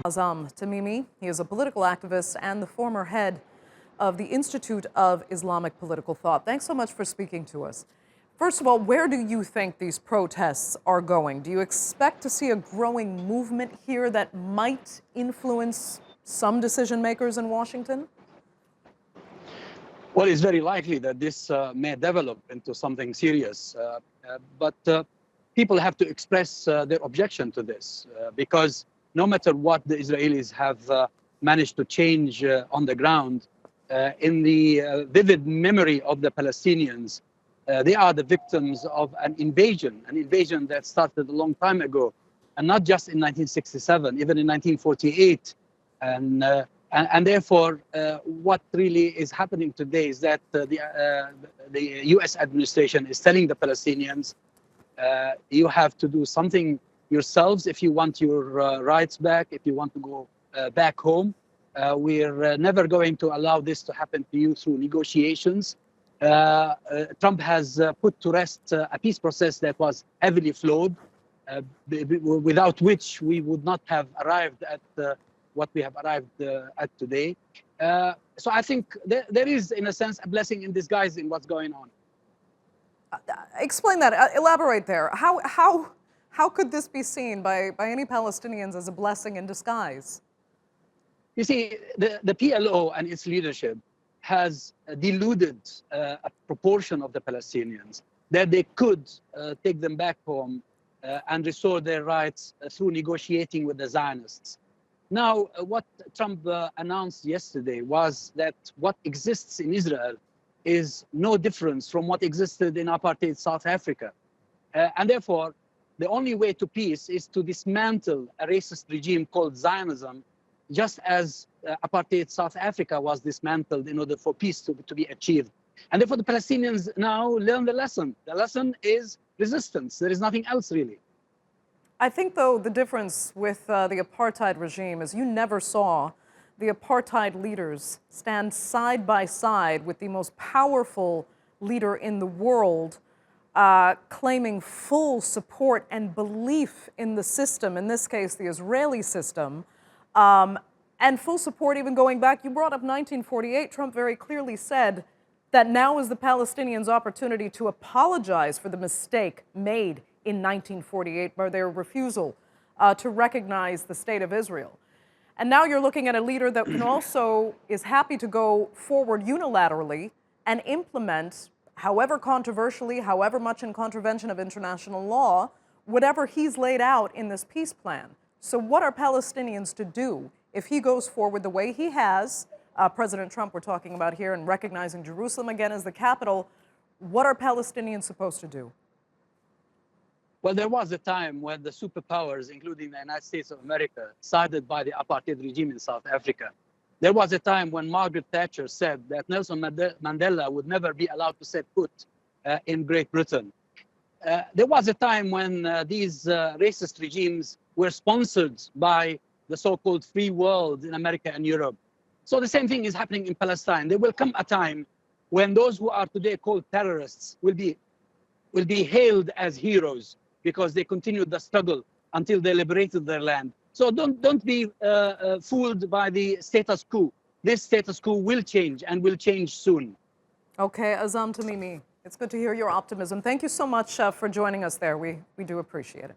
Azzam Tamimi. He is a political activist and the former head of the Institute of Islamic Political Thought. Thanks so much for speaking to us. First of all, where do you think these protests are going? Do you expect to see a growing movement here that might influence some decision makers in Washington? Well, it's very likely that this may develop into something serious, but people have to express their objection to this because no matter what the Israelis have managed to change on the ground, in the vivid memory of the Palestinians, they are the victims of an invasion that started a long time ago, and not just in 1967, even in 1948. And therefore, what really is happening today is that the U.S. administration is telling the Palestinians, you have to do something yourselves if you want your rights back, if you want to go back home. We're never going to allow this to happen to you through negotiations. Trump has put to rest a peace process that was heavily flawed, without which we would not have arrived at what we have arrived at today. So I think there is, in a sense, a blessing in disguise in what's going on. Explain that. Elaborate there. How could this be seen by any Palestinians as a blessing in disguise? You see, the PLO and its leadership has deluded a proportion of the Palestinians that they could take them back home and restore their rights through negotiating with the Zionists. Now, what Trump announced yesterday was that what exists in Israel is no difference from what existed in apartheid South Africa. And therefore, the only way to peace is to dismantle a racist regime called Zionism, just as apartheid South Africa was dismantled in order for peace to be achieved. And therefore, the Palestinians now learn the lesson. The lesson is resistance. There is nothing else, really. I think, though, the difference with the apartheid regime is you never saw the apartheid leaders stand side by side with the most powerful leader in the world, claiming full support and belief in the system, in this case, the Israeli system, and full support even going back. You brought up 1948. Trump very clearly said that now is the Palestinians' opportunity to apologize for the mistake made in 1948 by their refusal to recognize the state of Israel. And now you're looking at a leader that can also is happy to go forward unilaterally and implement, however controversially, however much in contravention of international law, whatever he's laid out in this peace plan. So what are Palestinians to do if he goes forward the way he has, President Trump we're talking about here, and recognizing Jerusalem again as the capital? What are Palestinians supposed to do? Well, there was a time when the superpowers, including the United States of America, sided by the apartheid regime in South Africa. There was a time when Margaret Thatcher said that Nelson Mandela would never be allowed to set foot in Great Britain. There was a time when these racist regimes were sponsored by the so-called free world in America and Europe. So the same thing is happening in Palestine. There will come a time when those who are today called terrorists will be hailed as heroes, because they continued the struggle until they liberated their land. So don't be fooled by the status quo. This status quo will change, and will change soon. Okay, Azzam Tamimi, it's good to hear your optimism. Thank you so much for joining us there. We do appreciate it.